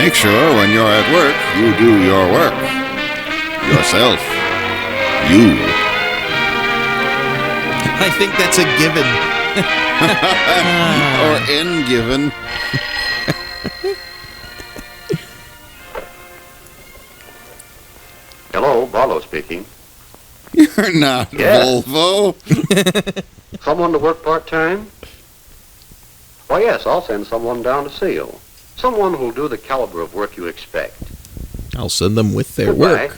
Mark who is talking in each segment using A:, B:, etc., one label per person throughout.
A: Make sure when you're at work, you do your work. Yourself. You.
B: I think that's a given.
A: Or in given.
C: Hello, Barlow speaking.
A: You're not Volvo.
C: Someone to work part-time? Why, yes, I'll send someone down to see you. Someone who'll do the caliber of work you expect.
B: I'll send them with their
C: Goodbye.
B: work.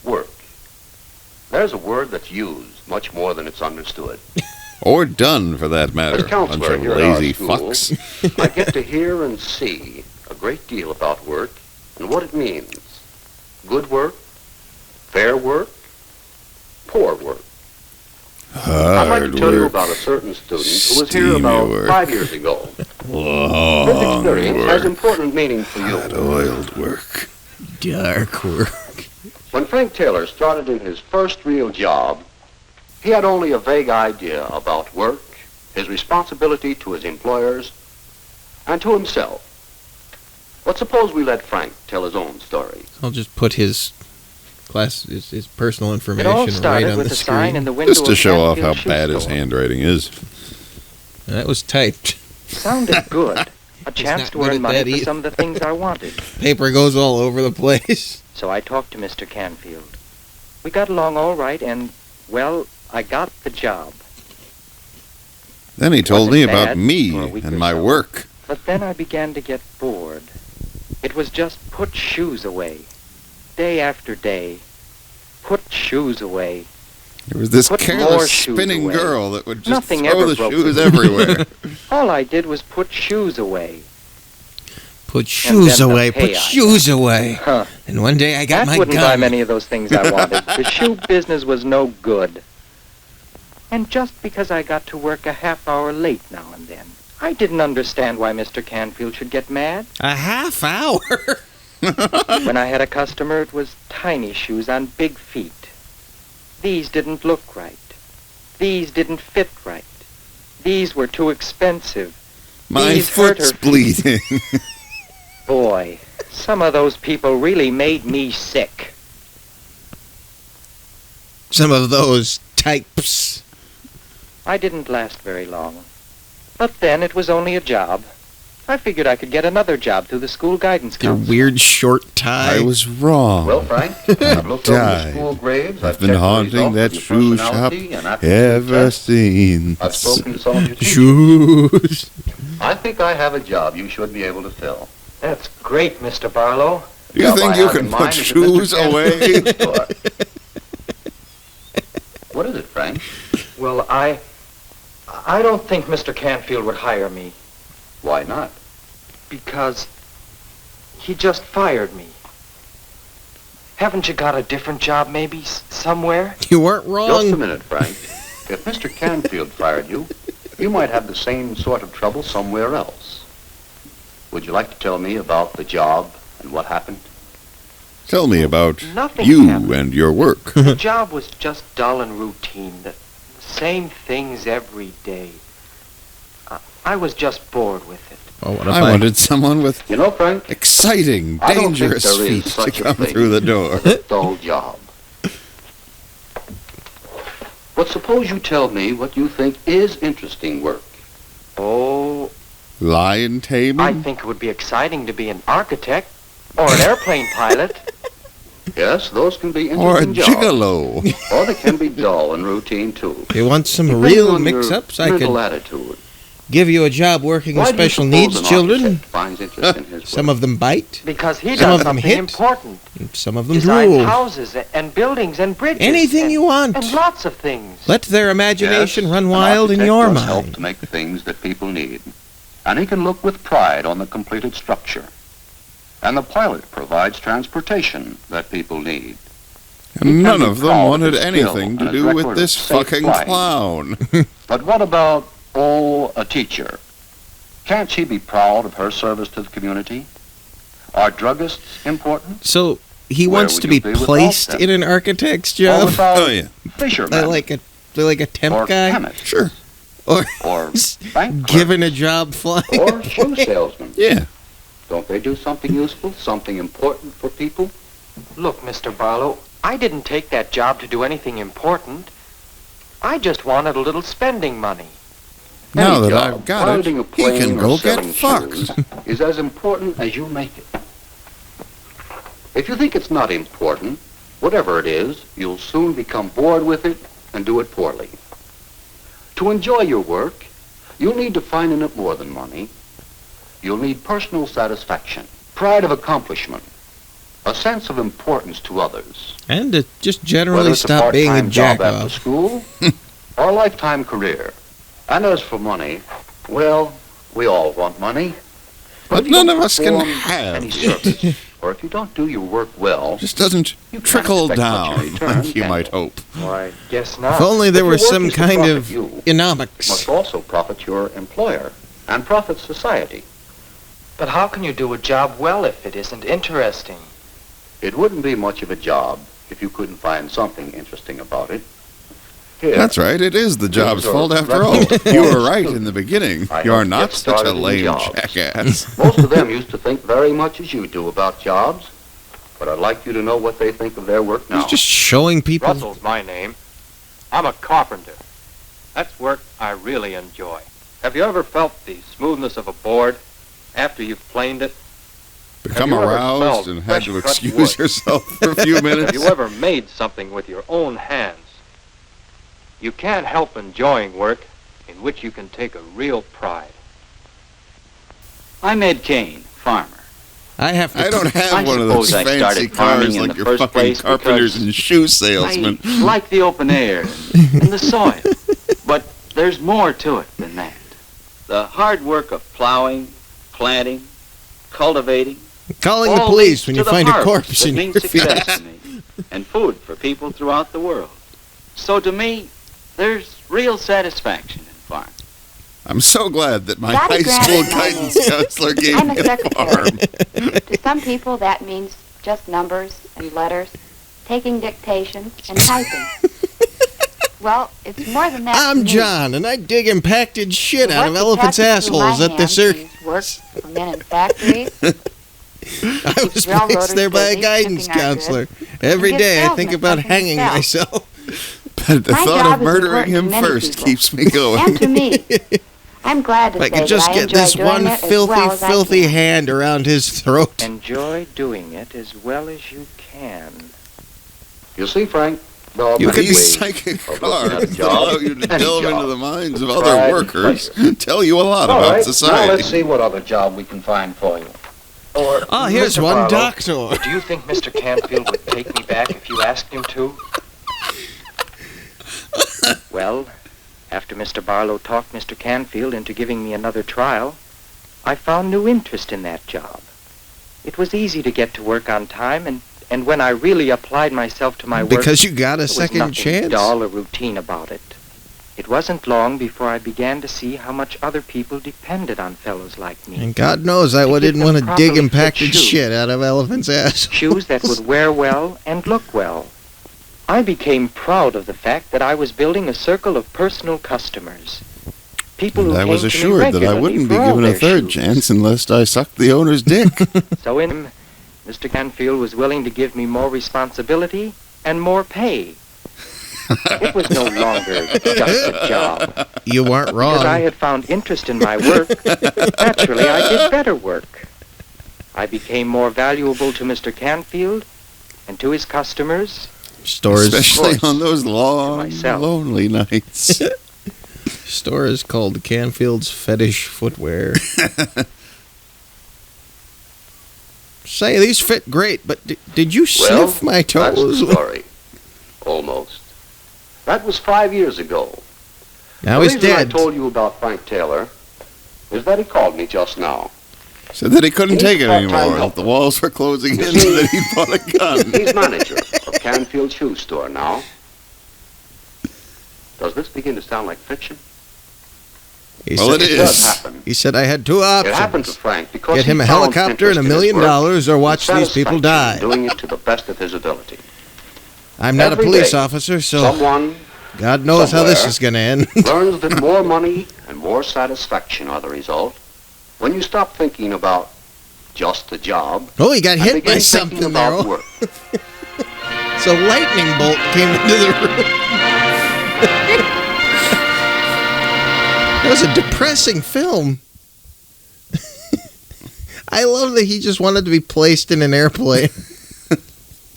C: Work. There's a word that's used much more than it's understood.
A: Or done, for that matter.
C: As counselor
A: Bunch of
C: here at our
A: lazy
C: school,
A: fucks.
C: I get to hear and see a great deal about work and what it means. Good work, fair work, poor work. I'd like to tell you about a certain student who was here about
A: Steamy work.
C: 5 years ago.
A: Long
C: His experience
A: work.
C: has important meaning for you.
A: Hot-oiled work.
B: Dark work.
C: When Frank Taylor started in his first real job, he had only a vague idea about work, his responsibility to his employers, and to himself. But suppose we let Frank tell his own story.
B: I'll just put his personal
D: It
B: information
D: all
B: right
D: started
B: on
D: with
B: the
D: a sign in
B: screen.
D: the window
A: Just to
D: of
A: show off how
D: Canfield Shoe
A: bad his
D: Store.
A: handwriting is.
B: That was typed.
D: Sounded good. A chance
B: not
D: to
B: good
D: earn
B: at
D: money
B: that
D: for
B: either.
D: some of the things I wanted.
B: Paper goes all over the place.
D: So I talked to Mr. Canfield. We got along all right, and, well, I got the job.
A: Then he told
D: Wasn't
A: me about
D: bad
A: me
D: for a week
A: and
D: or
A: my
D: so.
A: work.
D: But then I began to get bored. It was just put shoes away. Day after day. Put shoes away.
A: There was this
D: Put more
A: careless
D: shoes
A: spinning
D: away.
A: girl that would just
D: Nothing
A: throw
D: ever
A: the
D: broke
A: shoes
D: the-
A: everywhere.
D: All I did was put shoes away.
B: Put shoes
D: then the
B: away.
D: pay
B: Put
D: I
B: shoes away.
D: Huh.
B: And one day I got
D: That
B: my
D: wouldn't
B: gun.
D: buy many of those things I wanted. The shoe business was no good. And just because I got to work a half hour late now and then, I didn't understand why Mr. Canfield should get mad.
B: A half hour.
D: When I had a customer, it was tiny shoes on big feet. These didn't look right. These didn't fit right. These were too expensive.
A: My
D: These hurt her
A: foot's
D: feet.
A: bleeding.
D: Boy, some of those people really made me sick.
B: Some of those types.
D: I didn't last very long. But then it was only a job. I figured I could get another job through the school guidance
B: Their
D: council.
B: weird short tie.
A: I was wrong.
C: Well, Frank, I've looked over the
A: Died.
C: school grades.
A: I've been haunting that shoe shop ever since.
C: I've spoken to some of your teachers.
B: Shoes.
C: I think I have a job you should be able to fill.
D: That's great, Mr. Barlow.
A: You
C: Job
A: think
C: I
A: you
C: have in
A: can
C: mind
A: put
C: is at
A: shoes
C: Mr. Canfield's
A: away?
C: shoe store. What is it, Frank?
D: Well, I don't think Mr. Canfield would hire me
C: Why not?
D: because he just fired me. Haven't you got a different job maybe somewhere?
B: You weren't
C: Just a
B: wrong.
C: minute, Frank. If Mr. Canfield fired you, you might have the same sort of trouble somewhere else. Would you like to tell me about the job and what happened?
A: Tell me about
D: Nothing
A: you
D: happened.
A: and your work.
D: The job was just dull and routine. The same things every day. I was just bored with it.
B: Oh, what if
A: I wanted someone with
C: You know, Frank,
A: exciting,
C: I don't think
A: dangerous
C: there is
A: feet to
C: such a
A: come
C: thing
A: through the door.
C: as a dull job. But suppose you tell me what you think is interesting work.
D: Oh,
A: Lion taming?
D: I think it would be exciting to be an architect or an airplane pilot.
C: Yes, those can be
A: Or a
C: interesting jobs.
A: gigolo?
C: Or they can be dull and routine, too.
B: you want some
C: Depending
B: real
C: on your
B: mix-ups? I
C: mental
B: could
C: attitude.
B: give you a job working with
C: Why do you
B: special
C: suppose
B: needs
C: an
B: children.
C: architect finds interest in his
B: Some
C: work?
B: of them bite.
D: Because he
B: Some
D: does
B: of them
D: something
B: hit.
D: important.
B: Some of them
D: Designs
B: drool.
D: houses and buildings and bridges.
B: Anything
D: and,
B: you want.
D: And lots of things.
B: Let their imagination
C: Yes,
B: run
C: an
B: wild in
C: architect
B: your
C: does help
B: mind.
C: to make things that people need. And he can look with pride on the completed structure. And the pilot provides transportation that people need.
A: And none
C: be
A: of them
C: proud of
A: wanted
C: his skill
A: anything to
C: and his
A: do with
C: record
A: this
C: of safe
A: fucking
C: flying.
A: clown.
C: But what about, a teacher? Can't she be proud of her service to the community? Are druggists important?
B: So he
C: Where
B: wants
C: would
B: to
C: you
B: be
C: be without
B: placed
C: them?
B: in an architect's
C: Or
B: job.
C: without
A: Oh, yeah.
C: fishermen?
B: They're like a temp
C: or
B: guy.
C: chemists?
A: Sure.
C: or bank
B: given a
C: clerks,
B: job flying.
C: or shoe salesmen.
A: Yeah.
C: Don't they do something useful, something important for people?
D: Look, Mr. Barlow, I didn't take that job to do anything important. I just wanted a little spending money.
A: Now
C: Any
A: that
C: job,
A: I've got it,
C: piloting a
A: he
C: plane
A: can
C: or
A: go get
C: selling
A: fucked.
C: shoes is as important as you make it. If you think it's not important, whatever it is, you'll soon become bored with it and do it poorly. To enjoy your work, you'll need to find in it more than money. You'll need personal satisfaction, pride of accomplishment, a sense of importance to others.
B: And to just
C: Whether
B: generally
C: it's
B: stop being a
C: part-time job after
B: jack-off.
C: school or a lifetime career. And as for money, well, we all want money.
A: But
C: if you
A: none
C: don't
A: of us can
C: perform
A: have
C: any
A: it.
C: service, or if you don't do your work well,
A: Just doesn't
C: you can't
A: trickle
C: expect much
A: down
C: in return,
A: like you
C: can
A: might
C: you?
A: hope.
D: Why, guess
B: If
D: not.
B: only there
C: If
B: was
C: your work
B: some
C: is to
B: kind
C: profit
B: of
C: you,
B: economics.
C: must also profit your employer and profit society.
D: But how can you do a job well if it isn't interesting?
C: It wouldn't be much of a job if you couldn't find something interesting about it. Here,
A: That's right, it is the job's
C: These are
A: fault after all.
C: records.
A: You were right in the beginning.
C: I
A: You're
C: helped
A: not
C: get
A: such a
C: started in
A: lame
C: jobs.
A: jackass.
C: most of them used to think very much as you do about jobs, but I'd like you to know what they think of their work now.
B: He's just showing people.
E: Russell's my name. I'm a carpenter. That's work I really enjoy. Have you ever felt the smoothness of a board after you've planed it?
A: Become
E: Have you ever
A: aroused
E: smelled
A: and had to
E: fresh cut
A: excuse
E: wood?
A: yourself for a few minutes.
E: Have you ever made something with your own hands? You can't help enjoying work in which you can take a real pride.
F: I'm Ed Kane, farmer.
B: I have to.
A: I don't have
F: I
A: one of those
F: suppose I
A: fancy
F: started farming
A: cars
F: in
A: like
F: the
A: your
F: first
A: fucking
F: place
A: carpenters
F: because
A: and shoe salesmen.
F: I like the open air and the soil. But there's more to it than that. The hard work of plowing, planting, cultivating.
B: Calling the
F: all
B: police
F: leads
B: when
F: to
B: you
F: the
B: find a
F: harvest
B: corpse
F: that
B: in your
F: means success
B: field.
F: to me, and food for people throughout the world. So to me, there's real satisfaction in farming.
A: I'm so glad that my
G: Daddy
A: high school
G: Grant is my
A: guidance
G: name.
A: counselor gave
G: I'm a
A: me a
G: secretary.
A: farm.
G: To some people, that means just numbers and letters, taking dictation, and typing. Well, it's more than that. to
B: I'm
G: me.
B: John, and I dig impacted shit
G: The
B: out of
G: work
B: elephants'
G: that passes through my
B: assholes at the
G: hands
B: circus.
G: means work for men in factories.
B: I was
G: railroaders
B: placed there by a
G: busy
B: guidance
G: shipping our
B: counselor.
G: goods,
B: Every
G: and
B: day I
G: give
B: think
G: salesmen
B: about
G: something to
B: hanging
G: sell.
B: myself.
A: But the
G: My
A: thought
G: job
A: of
G: is
A: murdering
G: important
A: him
G: to many
A: first
G: people.
A: keeps me going.
G: And to me, I'm glad to
B: If I
G: say
B: could just
G: that I
B: get
G: enjoy
B: this
G: doing
B: one
G: it as
B: filthy,
G: well as I
B: filthy
G: can.
B: hand around his throat.
D: Enjoy doing it as well as you can.
C: You see, Frank, there are
B: You
C: many
B: could
A: These
C: ways
A: psychic
C: of looking at
A: cards
C: a
A: that
C: job,
A: allow you to
C: any
A: delve
C: job.
A: into the minds of
C: With
A: other
C: pride and
A: workers,
C: pleasure.
A: tell you a lot
C: All
A: about
C: right, now
A: society.
C: let's see what other job we can find for you.
D: Or,
B: Oh, here's
D: Mr.
B: one
D: Barlow,
B: doctor.
D: do you think Mr. Canfield would take me back if you asked him to? Well, after Mr. Barlow talked Mr. Canfield into giving me another trial, I found new interest in that job. It was easy to get to work on time, and when I really applied myself to my work,
B: Because you got a
D: there was
B: second
D: nothing
B: chance?
D: dull or routine about it. It wasn't long before I began to see how much other people depended on fellows like me.
B: And God knows I
D: To
B: didn't
D: get
B: want
D: them
B: to dig
D: properly fit
B: impacted
D: shoes.
B: shit out of elephants' ass.
D: Shoes that would wear well and look well. I became proud of the fact that I was building a circle of personal customers. People
A: And
D: who
A: I was
D: came to me
A: assured that I
D: regularly
A: wouldn't be
D: for all
A: given a
D: their
A: third
D: shoes.
A: chance unless I sucked the owner's dick.
D: So in Mr. Canfield was willing to give me more responsibility and more pay. It was no longer just a job.
B: You weren't
D: Because I
B: wrong.
D: had found interest in my work, naturally I did better work. I became more valuable to Mr. Canfield and to his customers.
B: Stores,
A: Especially
D: course,
A: on those long,
D: myself.
A: lonely nights.
B: store is called Canfield's Fetish Footwear. Say, these fit great, but did you
C: Well,
B: sniff my
C: that's the
B: toes?
C: story. Almost. That was 5 years ago.
B: Now
C: the
B: he's
C: reason
B: dead.
C: I told you about Frank Taylor is that he called me just now.
A: Said that he couldn't
C: He's
A: take it
C: part-time
A: anymore, that
C: helper.
A: the walls were closing in,
C: You
A: and
C: see,
A: that he bought a gun.
C: He's manager of Canfield Shoe Store now. Does this begin to sound like fiction?
B: He
A: Well,
B: said,
A: it
C: It does
A: is.
C: happen.
B: He said I had two
C: It happened to
B: options.
C: Frank because
B: Get him
C: he
B: a
C: found
B: helicopter and
C: interest
B: $1
C: in
B: million
C: his work
B: or watch
C: and
B: these people
C: satisfaction
B: die.
C: in doing it to the best of his ability.
B: I'm not
C: Every
B: a police
C: day,
B: officer, so
C: Someone
B: God knows how this is going to end.
C: learns that more money and more satisfaction are the result when you stop thinking about just the job.
B: Oh, he got
C: and
B: hit
C: begin
B: by
C: thinking
B: something
C: about
B: there.
C: work.
B: So lightning bolt came into the room. That was a depressing film. I love that he just wanted to be placed in an airplane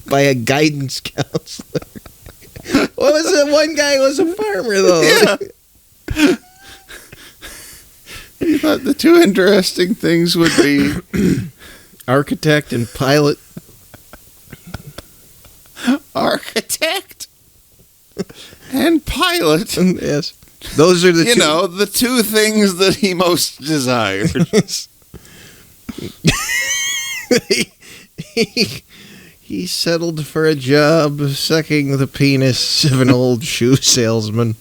B: by a guidance counselor. What was it? One guy was a farmer, though.
A: Yeah. He thought the two interesting things would be
B: Architect and pilot.
A: architect and pilot.
B: Yes. Those are the two.
A: You know, the two things that he most desired.
B: He settled for a job sucking the penis of an old shoe salesman.